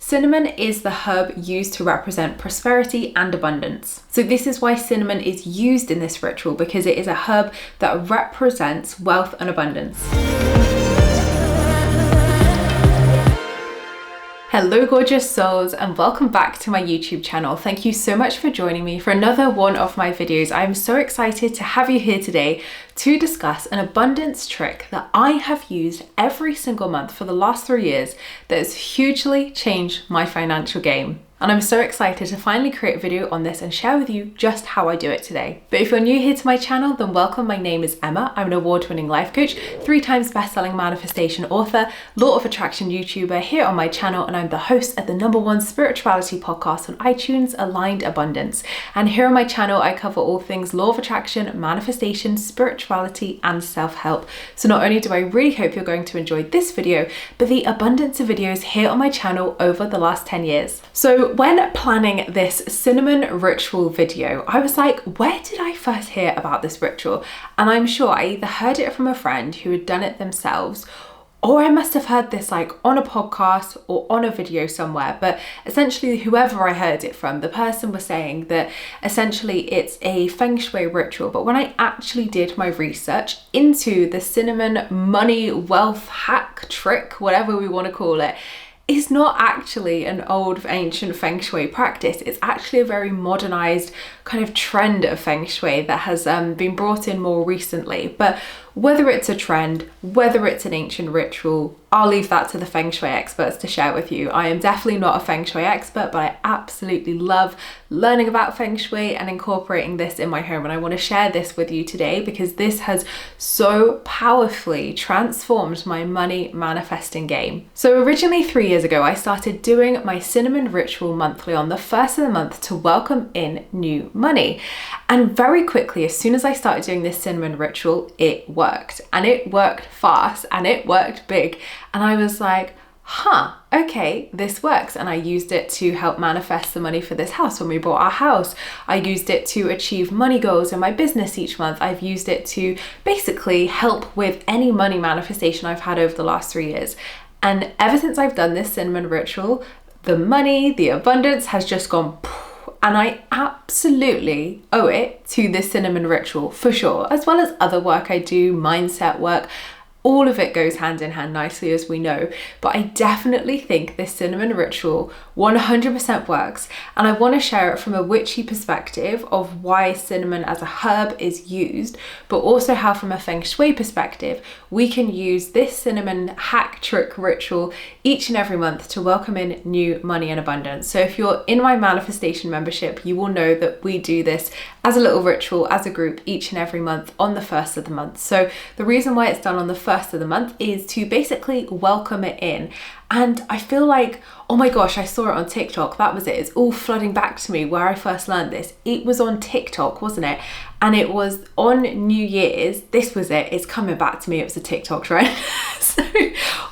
Cinnamon is the herb used to represent prosperity and abundance. So this is why cinnamon is used in this ritual, because it is a herb that represents wealth and abundance. Hello gorgeous souls, and welcome back to my YouTube channel. Thank you so much for joining me for another one of my videos. I'm so excited to have you here today to discuss an abundance trick that I have used every single month for the last 3 years that has hugely changed my financial game. And I'm so excited to finally create a video on this and share with you just how I do it today. But if you're new here to my channel, then welcome. My name is Emma. I'm an award-winning life coach, 3 times best-selling manifestation author, law of attraction YouTuber here on my channel, and I'm the host of the #1 spirituality podcast on iTunes, Aligned Abundance. And here on my channel, I cover all things law of attraction, manifestation, spirituality, and self-help. So not only do I really hope you're going to enjoy this video, but the abundance of videos here on my channel over the last 10 years. So when planning this cinnamon ritual video, I was like, where did I first hear about this ritual? And I'm sure I either heard it from a friend who had done it themselves, or I must have heard this like on a podcast or on a video somewhere. But essentially, whoever I heard it from, the person was saying that essentially it's a feng shui ritual. But when I actually did my research into the cinnamon money wealth hack trick, whatever we want to call it, is not actually an old ancient feng shui practice. It's actually a very modernized kind of trend of feng shui that has been brought in more recently. But whether it's a trend, whether it's an ancient ritual, I'll leave that to the feng shui experts to share with you. I am definitely not a feng shui expert, but I absolutely love learning about feng shui and incorporating this in my home. And I want to share this with you today because this has so powerfully transformed my money manifesting game. So originally 3 years ago, I started doing my cinnamon ritual monthly on the first of the month to welcome in new money. And very quickly, as soon as I started doing this cinnamon ritual, it worked. And it worked fast and it worked big. And I was like, okay, this works. And I used it to help manifest the money for this house when we bought our house. I used it to achieve money goals in my business each month. I've used it to basically help with any money manifestation I've had over the last 3 years. And ever since I've done this cinnamon ritual, the money, the abundance has just gone poof. And I absolutely owe it to this cinnamon ritual for sure, as well as other work I do, mindset work. All of it goes hand in hand nicely, as we know, but I definitely think this cinnamon ritual 100% works, and I want to share it from a witchy perspective of why cinnamon as a herb is used, but also how from a feng shui perspective we can use this cinnamon hack trick ritual each and every month to welcome in new money and abundance. So if you're in my manifestation membership, you will know that we do this as a little ritual, as a group, each and every month on the first of the month. So the reason why it's done on the first of the month is to basically welcome it in. And I feel like, oh my gosh, I saw it on TikTok. That was it. It's all flooding back to me where I first learned this. It was on TikTok, wasn't it? And it was on New Year's. This was it. It's coming back to me. It was a TikTok trend. So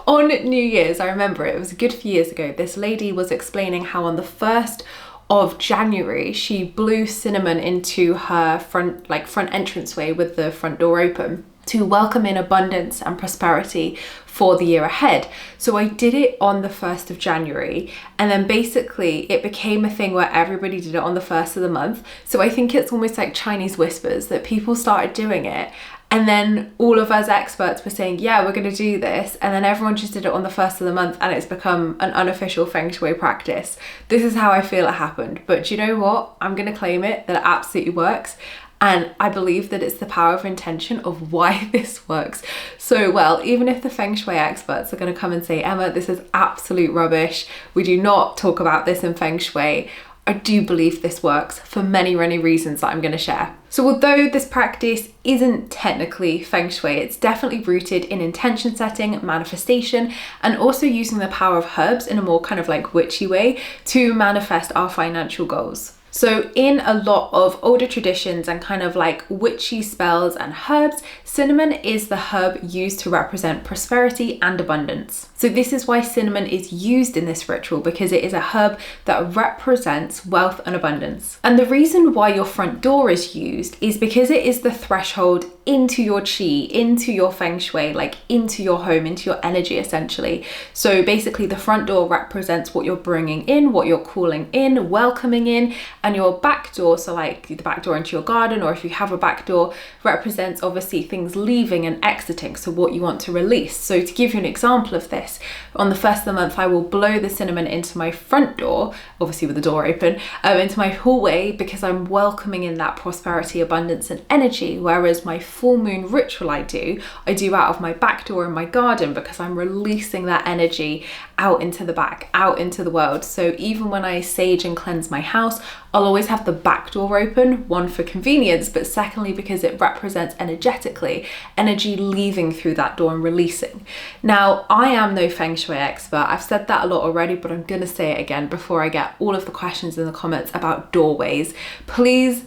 on New Year's, I remember it was a good few years ago. This lady was explaining how on the 1st of January, she blew cinnamon into her front entranceway with the front door open to welcome in abundance and prosperity for the year ahead. So I did it on the 1st of January, and then basically it became a thing where everybody did it on the 1st of the month. So I think it's almost like Chinese whispers that people started doing it. And then all of us experts were saying, yeah, we're going to do this. And then everyone just did it on the 1st of the month, and it's become an unofficial feng shui practice. This is how I feel it happened. But do you know what? I'm going to claim it that it absolutely works. And I believe that it's the power of intention of why this works so well. Even if the feng shui experts are going to come and say, Emma, this is absolute rubbish, we do not talk about this in feng shui, I do believe this works for many, many reasons that I'm going to share. So although this practice isn't technically feng shui, it's definitely rooted in intention setting, manifestation, and also using the power of herbs in a more kind of like witchy way to manifest our financial goals. So in a lot of older traditions and kind of like witchy spells and herbs, cinnamon is the herb used to represent prosperity and abundance. So this is why cinnamon is used in this ritual, because it is a herb that represents wealth and abundance. And the reason why your front door is used is because it is the threshold into your chi, into your feng shui, like into your home, into your energy essentially. So basically the front door represents what you're bringing in, what you're calling in, welcoming in, and your back door, so like the back door into your garden, or if you have a back door, represents obviously things leaving and exiting, so what you want to release. So to give you an example of this, on the first of the month I will blow the cinnamon into my front door, obviously with the door open, into my hallway, because I'm welcoming in that prosperity, abundance and energy. Whereas my full moon ritual I do out of my back door in my garden, because I'm releasing that energy out into the back, out into the world. So even when I sage and cleanse my house, I'll always have the back door open, one for convenience, but secondly because it represents energetically energy leaving through that door and releasing. Now, I am no feng shui expert. I've said that a lot already, but I'm gonna say it again before I get all of the questions in the comments about doorways. Please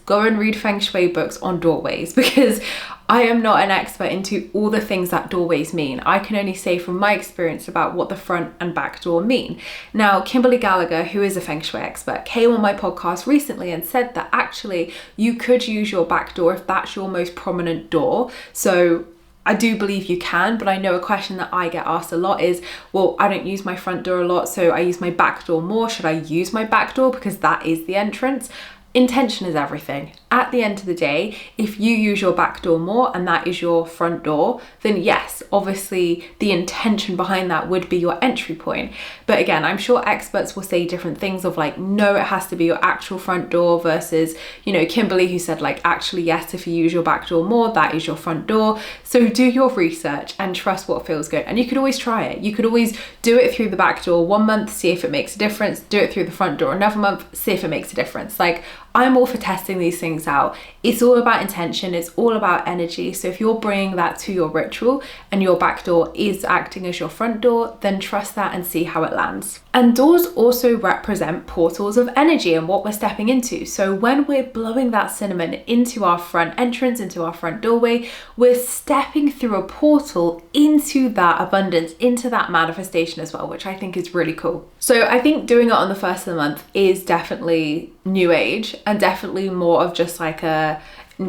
go and read feng shui books on doorways, because I am not an expert into all the things that doorways mean. I can only say from my experience about what the front and back door mean. Now, Kimberly Gallagher, who is a feng shui expert, came on my podcast recently and said that actually you could use your back door if that's your most prominent door. So I do believe you can, but I know a question that I get asked a lot is, well, I don't use my front door a lot, so I use my back door more. Should I use my back door because that is the entrance? Intention is everything. At the end of the day, if you use your back door more and that is your front door, then yes, obviously the intention behind that would be your entry point. But again, I'm sure experts will say different things of like, no, it has to be your actual front door versus, you know, Kimberly who said like, actually, yes, if you use your back door more, that is your front door. So do your research and trust what feels good. And you could always try it. You could always do it through the back door one month, see if it makes a difference, do it through the front door another month, see if it makes a difference. Like, I'm all for testing these things out. It's all about intention. It's all about energy. So if you're bringing that to your ritual and your back door is acting as your front door, then trust that and see how it lands. And doors also represent portals of energy and what we're stepping into. So when we're blowing that cinnamon into our front entrance, into our front doorway, we're stepping through a portal into that abundance, into that manifestation as well, which I think is really cool. So I think doing it on the first of the month is definitely new age and definitely more of just like a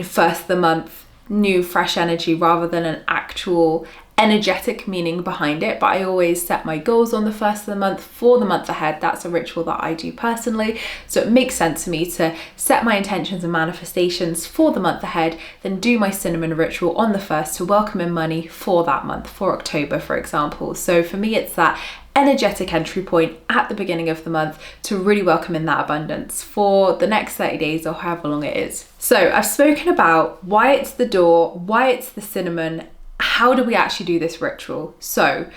first of the month new fresh energy rather than an actual energetic meaning behind it. But I always set my goals on the first of the month for the month ahead. That's a ritual that I do personally, so it makes sense to me to set my intentions and manifestations for the month ahead, then do my cinnamon ritual on the first to welcome in money for that month, for October for example. So for me it's that energetic entry point at the beginning of the month to really welcome in that abundance for the next 30 days or however long it is. So I've spoken about why it's the door, why it's the cinnamon. How do we actually do this ritual? So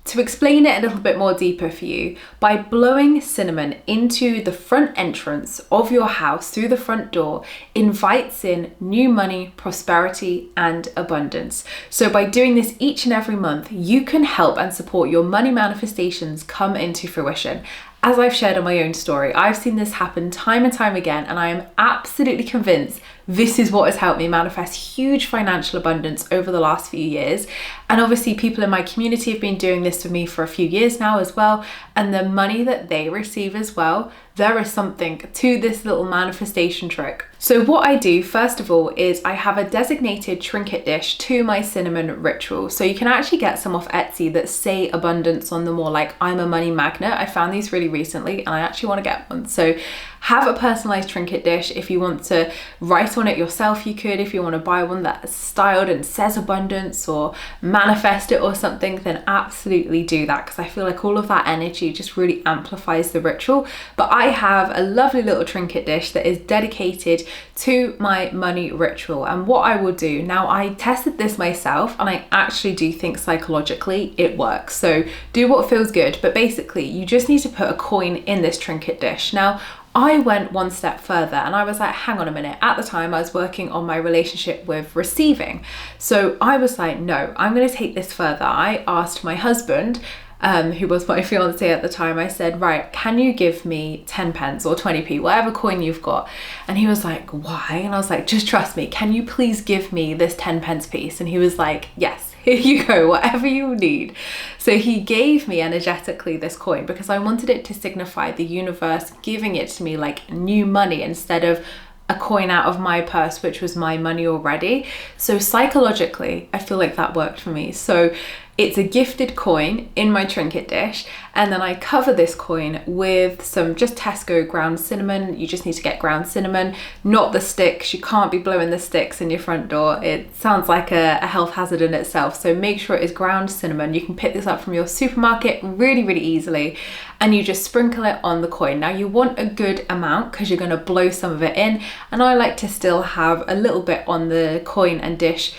to explain it a little bit more deeper for you, by blowing cinnamon into the front entrance of your house through the front door invites in new money, prosperity, and abundance. So by doing this each and every month, you can help and support your money manifestations come into fruition. As I've shared on my own story, I've seen this happen time and time again, and I am absolutely convinced this is what has helped me manifest huge financial abundance over the last few years. And obviously people in my community have been doing this for me for a few years now as well. And the money that they receive as well, there is something to this little manifestation trick. So what I do first of all is I have a designated trinket dish to my cinnamon ritual. So you can actually get some off Etsy that say abundance on them, or like I'm a money magnet. I found these really recently and I actually want to get one. So have a personalized trinket dish. If you want to write on it yourself, you could. If you want to buy one that's styled and says abundance or manifest it or something, then absolutely do that, because I feel like all of that energy just really amplifies the ritual. But I have a lovely little trinket dish that is dedicated to my money ritual. And what I will do, now I tested this myself and I actually do think psychologically it works. So do what feels good, but basically you just need to put a coin in this trinket dish. Now, I went one step further and I was like, hang on a minute. At the time I was working on my relationship with receiving. So I was like, no, I'm going to take this further. I asked my husband, who was my fiance at the time, I said, right, can you give me 10 pence or 20p, whatever coin you've got? And he was like, why? And I was like, just trust me. Can you please give me this 10 pence piece? And he was like, yes. Here you go, whatever you need. So he gave me energetically this coin because I wanted it to signify the universe giving it to me like new money instead of a coin out of my purse, which was my money already. So psychologically, I feel like that worked for me. So it's a gifted coin in my trinket dish, and then I cover this coin with some just Tesco ground cinnamon. You just need to get ground cinnamon, not the sticks. You can't be blowing the sticks in your front door. It sounds like a health hazard in itself. So make sure it is ground cinnamon. You can pick this up from your supermarket really, really easily, and you just sprinkle it on the coin. Now you want a good amount because you're going to blow some of it in, and I like to still have a little bit on the coin and dish.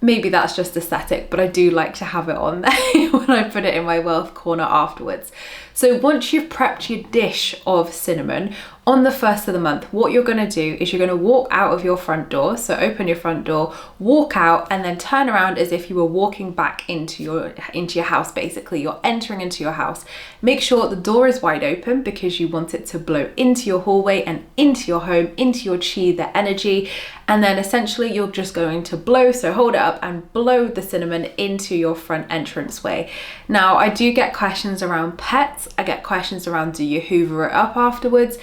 Maybe that's just aesthetic, but I do like to have it on there when I put it in my wealth corner afterwards. So once you've prepped your dish of cinnamon, on the 1st of the month, what you're going to do is you're going to walk out of your front door. So open your front door, walk out, and then turn around as if you were walking back into your house. Basically, you're entering into your house. Make sure the door is wide open because you want it to blow into your hallway and into your home, into your chi, the energy. And then essentially you're just going to blow, so hold it up and blow the cinnamon into your front entranceway. Now, I do get questions around pets. I get questions around, do you hoover it up afterwards?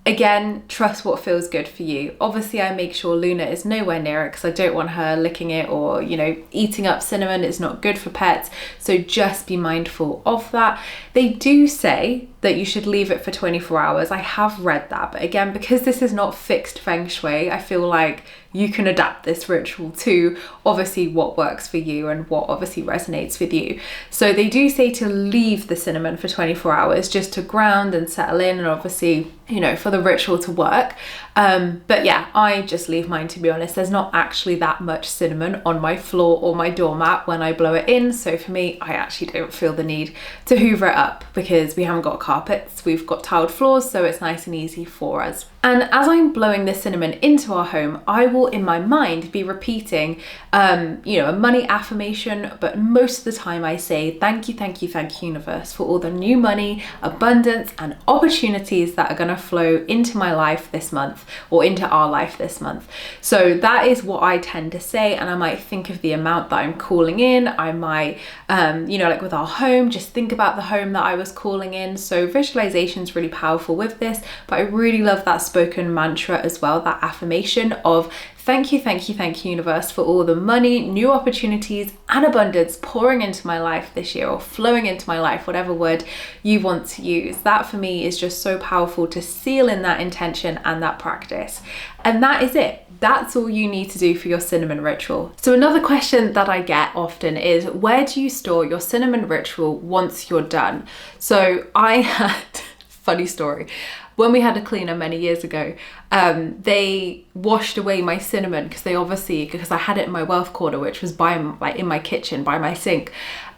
Again, trust what feels good for you. Obviously, I make sure Luna is nowhere near it because I don't want her licking it or, eating up cinnamon. It's not good for pets. So just be mindful of that. They do say that you should leave it for 24 hours. I have read that, but again, because this is not fixed feng shui, I feel like you can adapt this ritual to obviously what works for you and what obviously resonates with you. So they do say to leave the cinnamon for 24 hours just to ground and settle in, and obviously, for the ritual to work. But yeah, I just leave mine, to be honest. There's not actually that much cinnamon on my floor or my doormat when I blow it in. So for me, I actually don't feel the need to hoover it up because we haven't got carpets, we've got tiled floors, so it's nice and easy for us. And as I'm blowing this cinnamon into our home, I will in my mind be repeating, a money affirmation, but most of the time I say, thank you, thank you, thank you, universe, for all the new money, abundance, and opportunities that are going to flow into my life this month or into our life this month. So that is what I tend to say, and I might think of the amount that I'm calling in. I might, like with our home, just think about the home that I was calling in. So visualization is really powerful with this, but I really love that spoken mantra as well, that affirmation of thank you, thank you, thank you, universe, for all the money, new opportunities, and abundance pouring into my life this year, or flowing into my life, whatever word you want to use. That for me is just so powerful to seal in that intention and that practice. And that is it. That's all you need to do for your cinnamon ritual. So another question that I get often is, where do you store your cinnamon ritual once you're done? So I had, funny story, when we had a cleaner many years ago, they washed away my cinnamon because I had it in my wealth corner, which was in my kitchen by my sink.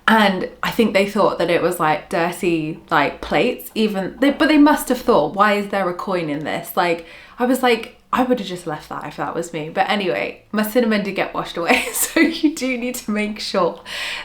And I think they thought that it was like dirty plates, but they must have thought, why is there a coin in this? I was like, I would have just left that if that was me. But anyway, my cinnamon did get washed away. So you do need to make sure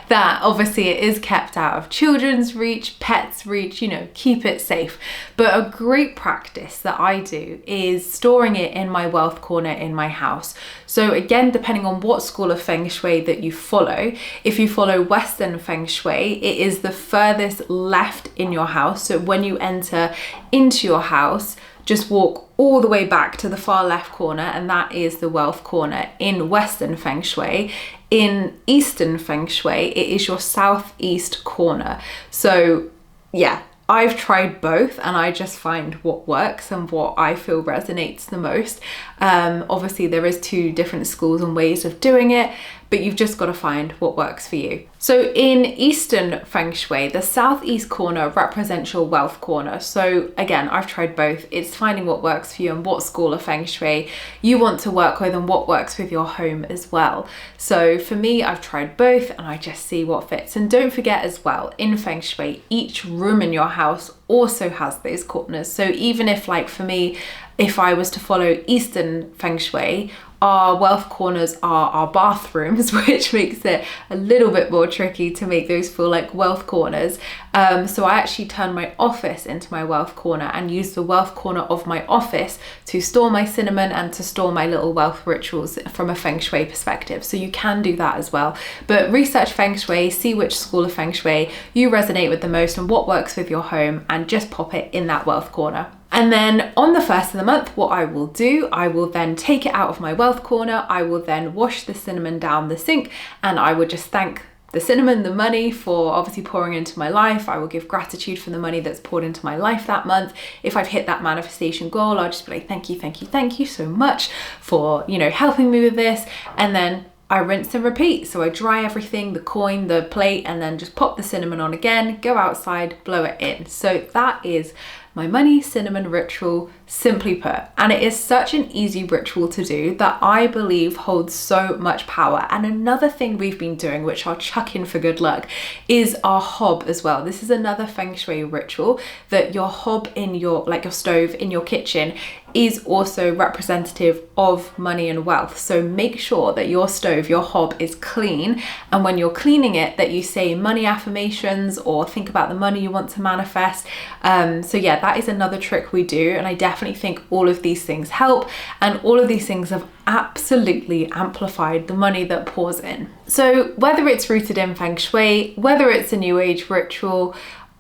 that obviously it is kept out of children's reach, pets' reach, keep it safe. But a great practice that I do is storing it in my wealth corner in my house. So again, depending on what school of feng shui that you follow, if you follow Western feng shui, it is the furthest left in your house. So when you enter into your house, just walk all the way back to the far left corner, and that is the wealth corner in Western feng shui. In Eastern feng shui, it is your southeast corner. So yeah, I've tried both and I just find what works and what I feel resonates the most. Obviously there is two different schools and ways of doing it, but you've just got to find what works for you. So in Eastern feng shui, the southeast corner represents your wealth corner. So again, I've tried both. It's finding what works for you and what school of feng shui you want to work with and what works with your home as well. So for me, I've tried both and I just see what fits. And don't forget as well, in feng shui, each room in your house also has those corners. So even if, like for me, if I was to follow Eastern feng shui, our wealth corners are our bathrooms, which makes it a little bit more tricky to make those feel like wealth corners. So I actually turn my office into my wealth corner and use the wealth corner of my office to store my cinnamon and to store my little wealth rituals from a feng shui perspective. So you can do that as well. But research feng shui, see which school of feng shui you resonate with the most and what works with your home, and just pop it in that wealth corner. And then on the first of the month, what I will do, I will then take it out of my wealth corner. I will then wash the cinnamon down the sink, and I will just thank the cinnamon, the money, for obviously pouring into my life. I will give gratitude for the money that's poured into my life that month. If I've hit that manifestation goal, I'll just be like, thank you, thank you, thank you so much for, you know, helping me with this. And then I rinse and repeat. So I dry everything, the coin, the plate, and then just pop the cinnamon on again, go outside, blow it in. So that is my money cinnamon ritual, simply put. And it is such an easy ritual to do that I believe holds so much power. And another thing we've been doing, which I'll chuck in for good luck, is our hob as well. This is another feng shui ritual, that your hob in your, like your stove in your kitchen, is also representative of money and wealth. So make sure that your stove, your hob, is clean, and when you're cleaning it, that you say money affirmations or think about the money you want to manifest. So yeah, that is another trick we do, and I definitely think all of these things help, and all of these things have absolutely amplified the money that pours in. So whether it's rooted in feng shui, whether it's a new age ritual,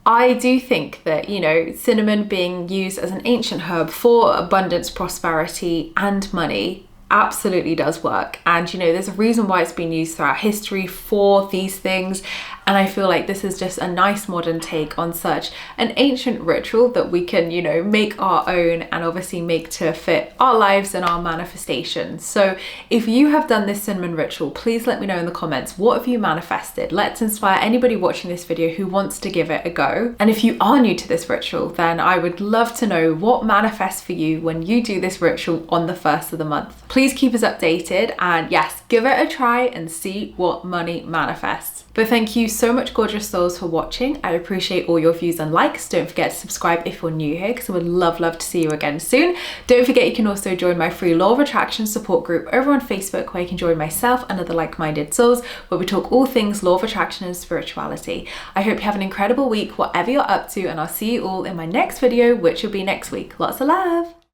I do think that, you know, cinnamon being used as an ancient herb for abundance, prosperity, and money absolutely does work. And, you know, there's a reason why it's been used throughout history for these things. And I feel like this is just a nice modern take on such an ancient ritual that we can, you know, make our own and obviously make to fit our lives and our manifestations. So if you have done this cinnamon ritual, please let me know in the comments, what have you manifested? Let's inspire anybody watching this video who wants to give it a go. And if you are new to this ritual, then I would love to know what manifests for you when you do this ritual on the first of the month. Please keep us updated, and yes, give it a try and see what money manifests. But thank you so much, gorgeous souls, for watching. I appreciate all your views and likes. Don't forget to subscribe if you're new here, because I would love to see you again soon. Don't forget you can also join my free Law of Attraction support group over on Facebook, where you can join myself and other like-minded souls, where we talk all things Law of Attraction and spirituality. I hope you have an incredible week, whatever you're up to, and I'll see you all in my next video, which will be next week. Lots of love.